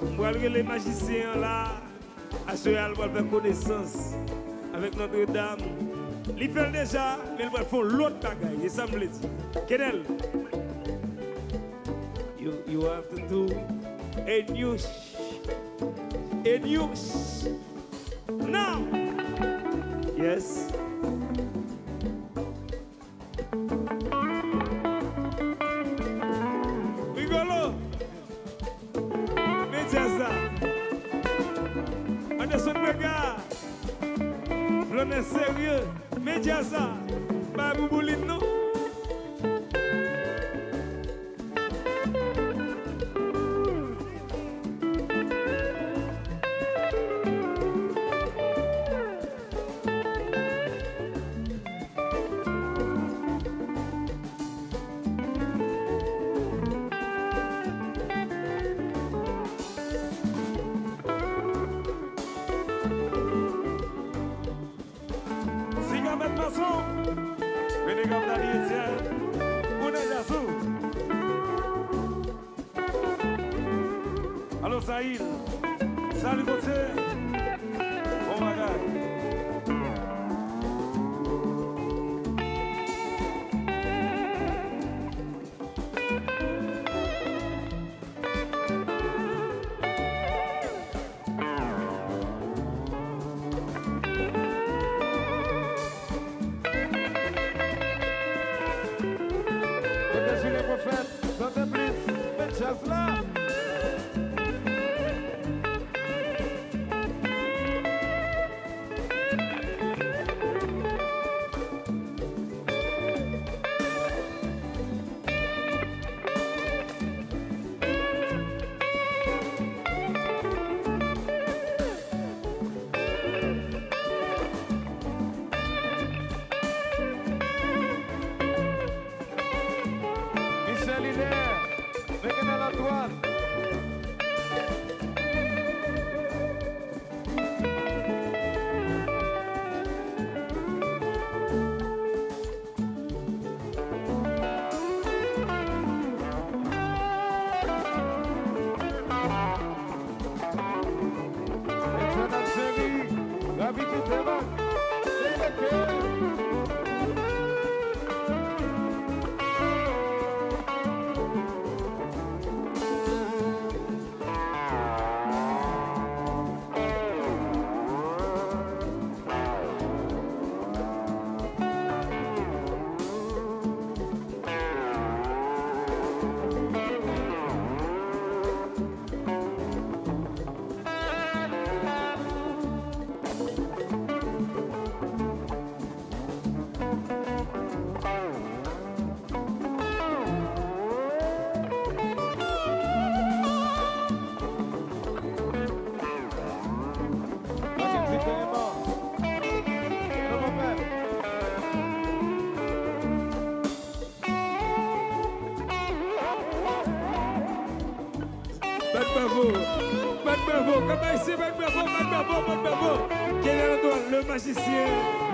On va les magiciens là, à ce qu'elle va faire connaissance avec Notre-Dame. Il fait déjà, mais il va faire l'autre bagaille. Et ça me le dit. Kenel, you have to do a new now. Yes. Rigolo. Mediasa. Anderson Bega. Flonne sérieux. Mediasa. Babou Boulino. Allô Saïd, salut côté, bon bagage. Jésus les prophètes, chantez plus, mais jazz là.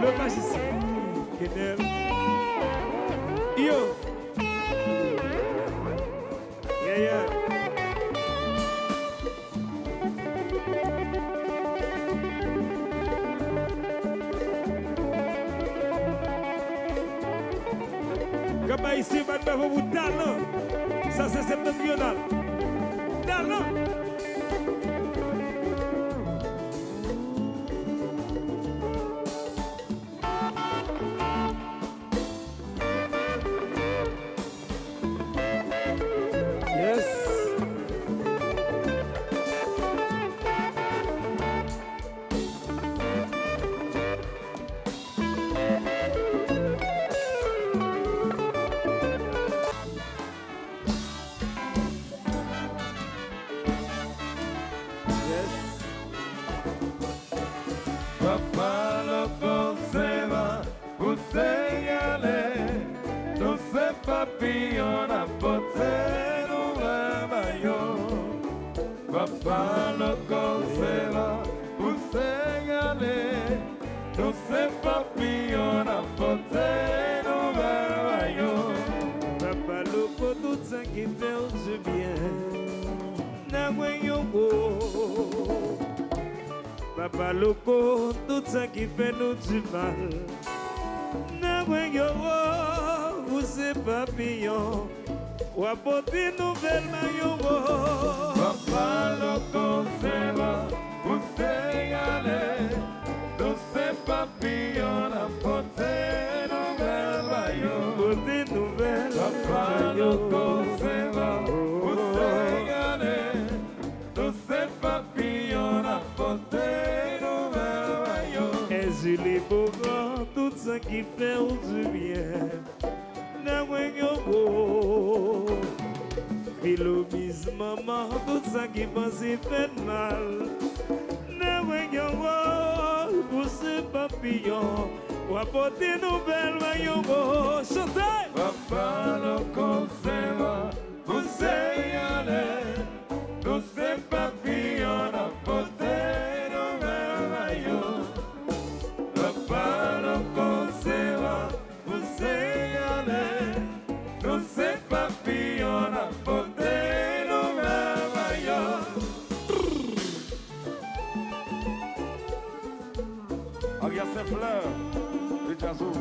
Le magicien, Kenel. Yo. Yeah. Comme ici, maintenant, vous talent. Ça, c'est septentrional. Talent. Papá lo conserva, você não se papiona, você não leva eu. Papá lo conserva, você não se papiona, você não leva eu. Papa lo pour tout ça qui fait du bien. Papa Loco, tout ça qui fait nous du mal. Vous c'est papillon, ou apporter nouvelle maillot. Papa Loco, c'est là, vous c'est aller. Tous ces papillons apporter nouvelle maillot. Apporter nouvelle Papa Loco, c'est là, vous c'est aller. Tous ces papillons apporter nouvelle maillot. Et Julie Beaugrand, tout ça qui fait du bien. Philomise maman, tout ça qui pense fait mal. Pour ce papillon, ou apporter nouvelle maillot. Chantez! Papa Loco, c'est là, vous c'est aller. Tous ces papillons apporter nouvelle maillot. Papa Loco, c'est là, vous c'est aller. Tous ces papillons apporter nouvelle maillot. Regarde ces fleurs, les jazzos.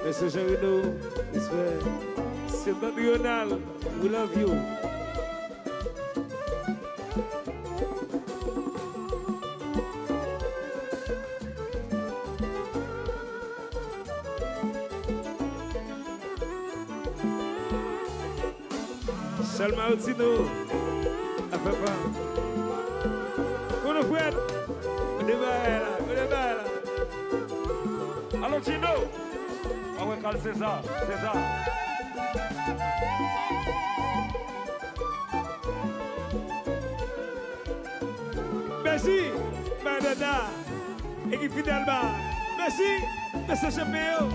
Mr. Gerino, it's fair. Septentrional, we love you. Charles Martino, à papa. Qu'on frère, on débat là. Allô, Tino! Ah ouais, Carl César, César. Merci, Madada, équipe fidèle. Merci, Monsieur Champion.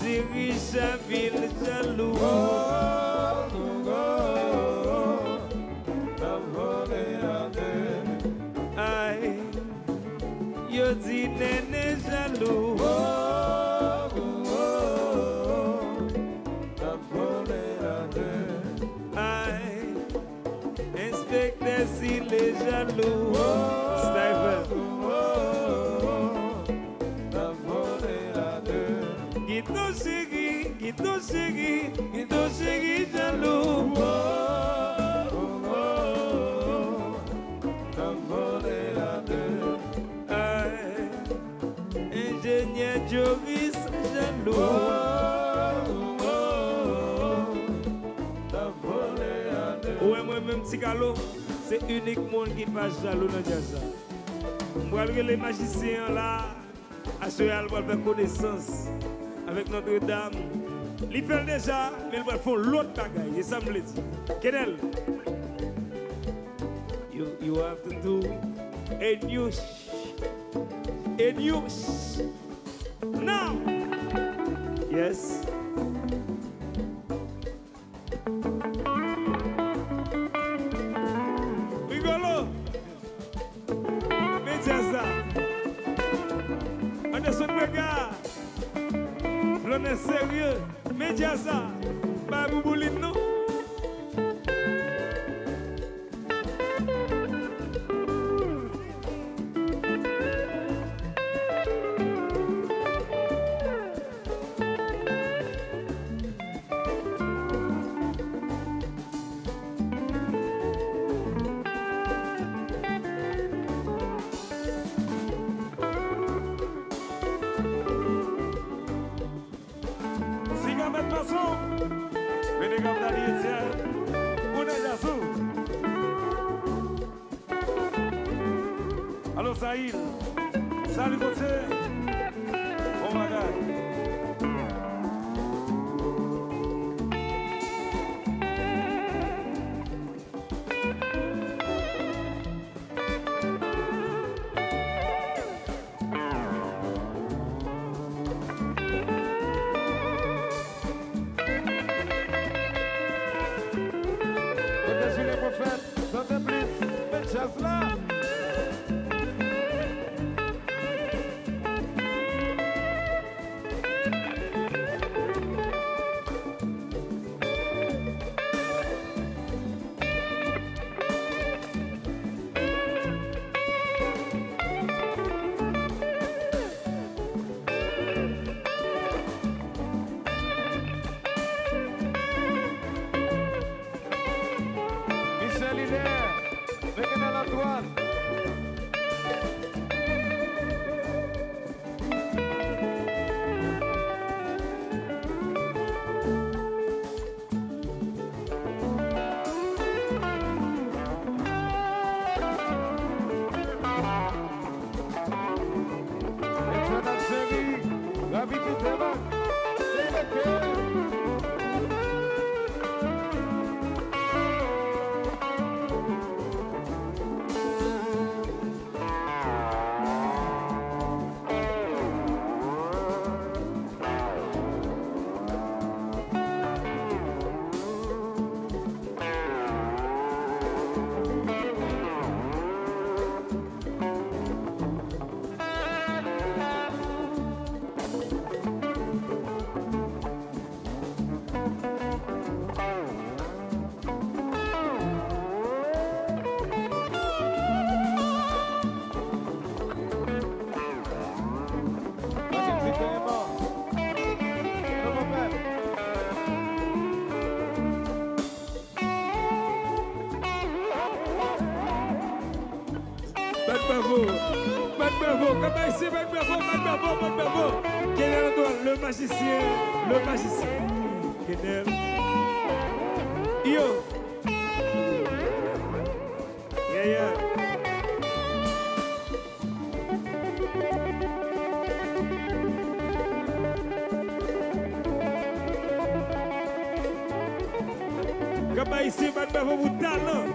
Dirige la ville jaloux. Aïe, yo dit néné jaloux. Aïe, inspecteur s'il est jaloux. Sniper. Guido chéri, jaloux. Ingénieur Joris, jaloux. Ouais, moi-même, petit galop, c'est unique monde qui passe jaloux dans le jazz. Moi, les magiciens là, à ce moment-là, on va faire connaissance avec Notre-Dame. Ils font déjà, mais ils vont faire l'autre bagaille. Et ça me le dit. Kenel, you have to do a new now. Yes. Rigolo. Mediasa. Anderson Bega. Flonne sérieux. Mediasa. Babou Boulino. Ahmed Masson, venez comme d'Aliétienne, on est Yassou. Allô Saïd, salut côté, bon bagage. Bravo. Kenel Antoine, le magicien. Kenel. Yo. Yeah. Comment ici, bravo, vous talent.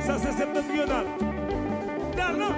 Ça, c'est septentrional. Talent.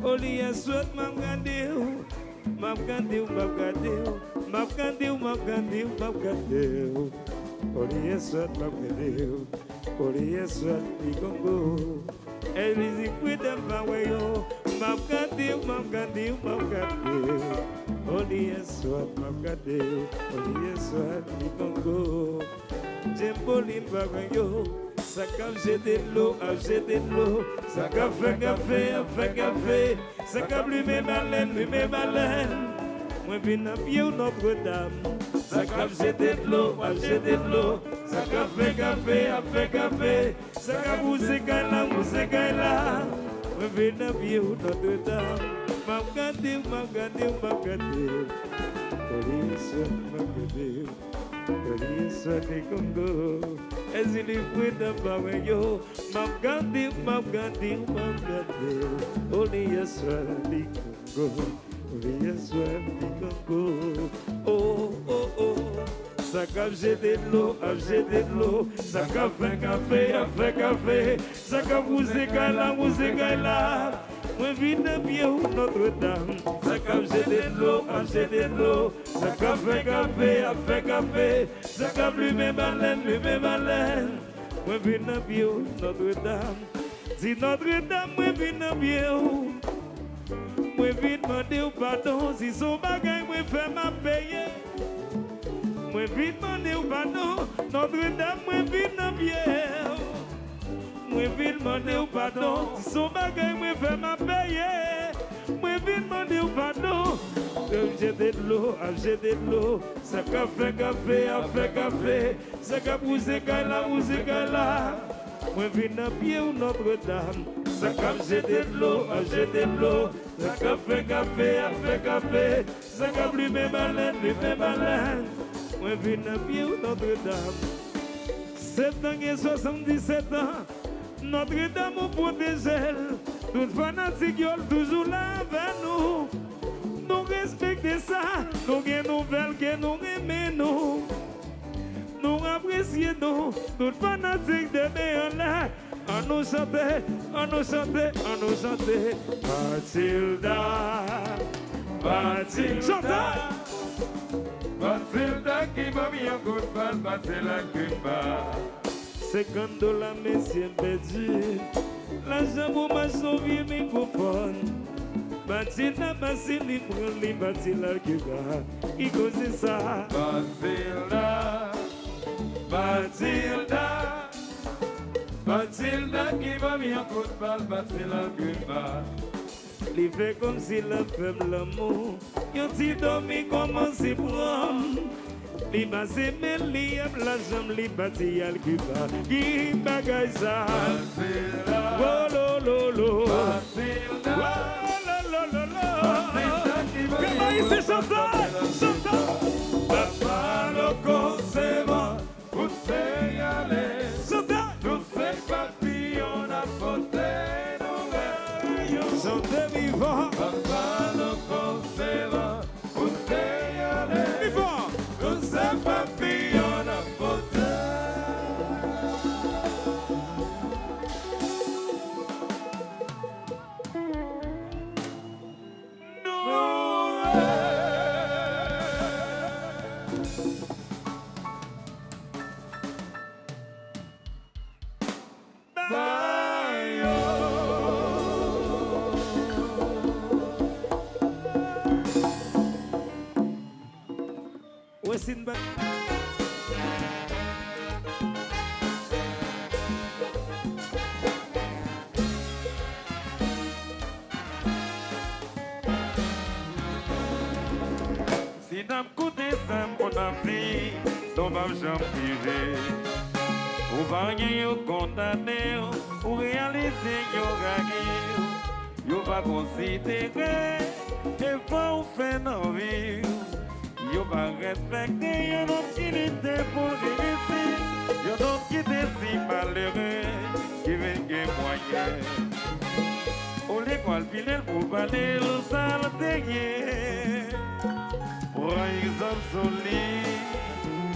Oliya suat mapgadeu, Oliya suat mapgadeu, Oliya suat di Congo. Elisi cuida baweyo, mapgadeu, Oliya suat mapgadeu, Oliya suat di Congo. Jembolim baweyo. Ça cap jeter de l'eau, ça cap fait café, ça cap lui met baleine. Moi vine à pied Notre-Dame, ça cap jeter de l'eau, ça cap fait café, ça cap musique là. Moi vine à pied Notre-Dame, m'a gardé, Police de Congo, as il est with the Bawayo, Mapgandi, only a swell Congo, only a swell Congo. Oh, ça cap jeter de l'eau, ça cap fait café, ça cap musique là. Moi vine à pied Notre-Dame, ça cap jeter de l'eau, ça cap fait café, ça cap lui met baleine. Moi vine à pied Notre-Dame, si Notre-Dame moi vine à pied, moi vine demander pardon, si son bagage moi fait ma payer. Moi vite demander ou pardon, Notre-Dame, moi vite dans pierre. Moi vite demander ou pardon, si son bagage moi fait ma payer. Moi vite demander ou pardon, jeter de l'eau, à jeter de l'eau. Ça qu'a fait café, a fait café. Ça qu'a poussé là, poussé là. Moi vite dans pied ou Notre-Dame. Ça qu'a jeter de l'eau, a jeter de l'eau. Ça qu'a fait café, a fait café. Ça qu'a plus malin, moi vite dans pied ou Notre-Dame. 7 ans et 77 ans. Notre-Dame nous protège. Tout fanatique est toujours là avec nous. Nous respectons ça. Nous avons des nouvelles que nous aimons. Nous apprécions nous. Tout fanatique de meilleur là. On nous chanter, on nous chanter, on nous chanter. Mathilda, Mathilda. Mathilda qui m'a mis un coup de balle, Mathilda qui m'a. $50, messieurs perdus. L'argent pour ma sauver microphone. Mathilda, Mathilda, prend les Mathilda qui va. Il cause ça. Mathilda, Mathilda. Mathilda qui m'a mis un coup de balle, Mathilda qui m'a. Il fait comme si la femme l'amour. Yon ti dormi commence à prendre. Li passe mais li a la jambe li bati al Cuba. Qui bagaille ça? Mathilda, oh lo lo lo. Mathilda, oh lo lo lo lo. Mathilda qui m'a mis Comment il se chante? Chante. Papa loco se va, où c'est y aller? Chante. Tous ces papillons à porter nos rêves. Chante vivant. Papa loco se va, où c'est y aller? Vivant. Tous ces papillons à porter. Sinbad. Si nam koute sam kon nam vi, non mam jam prive. Ou vanyen yo kondane yo, ou realize yo gage yo. Yo va konsidere, e va ou fe nan vi yo. Yo va respecte yon homme qui l'était pour réussir. Yon homme qui était si malheureux, qui veut gagner moyen. Au l'école, pilel pour baler le sale derrière. Pour exemple solide,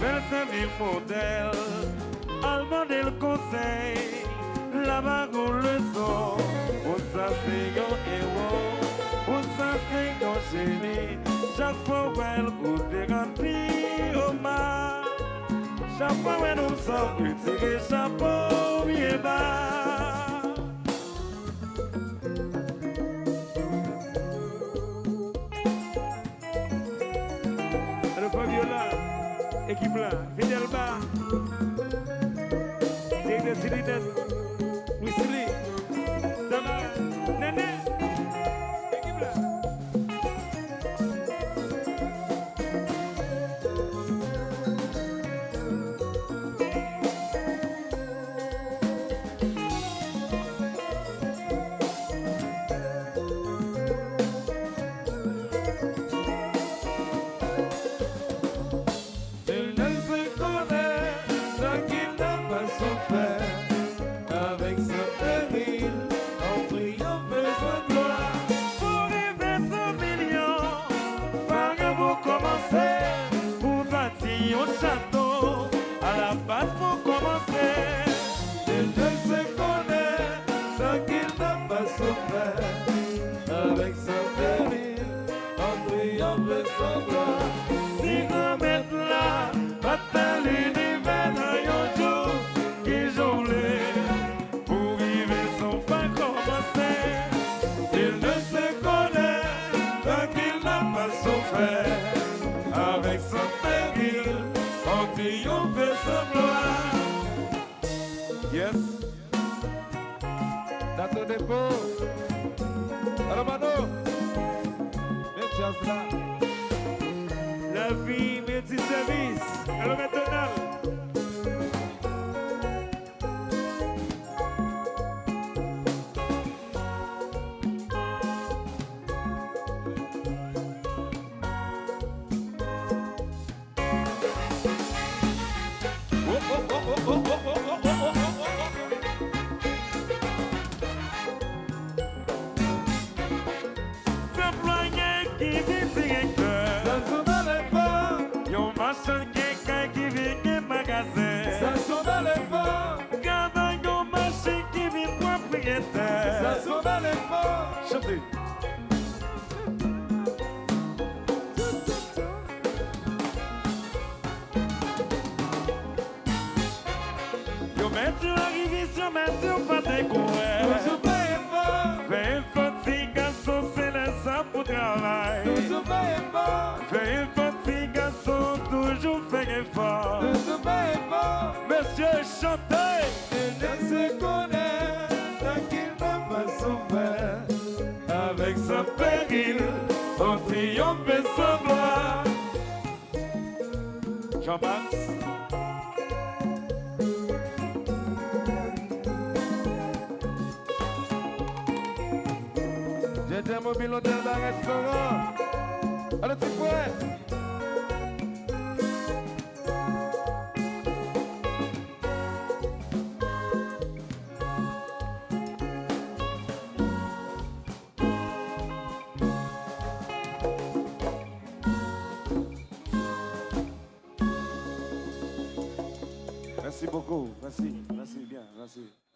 belle servir modèle. Allemand le conseil, là-bas on le son. Pour ça c'est yon héros, pour ça c'est yon génie. Chaque fois où elle coûte remplir au mar, chaque fois où elle nous sort, tirer chapeau bien bas. Alors Fabiola, équipe là, Fidel Ba, directeur Silinette, Wissili, Dama, Nene, équipe là. Avec son péril, en priant vers son gloire. Si remettre là, bataille l'univers dans un jour qui joue pour vivre son pas commencer. Il ne se connaît tant qu'il n'a pas souffert. Avec son péril, triomphe sans gloire. Yes. Date de dépôt. Alors, Mano. Merci, là. La vie, multi-service. Alors maintenant. Chantez. Yo mettez la révision, mettez au pas de courir. Fais petit garçon, c'est le sang pour travail. Fais petit garçon, toujours fait effort. Monsieur, chantez. Ne se connaît tant qu'il n'a pas souffert. Avec sa péril, on triomphe sans gloire. Jean-Max. J'étais mobile au d'un restaurant. Allez, tu fouet. Merci beaucoup, merci bien, merci.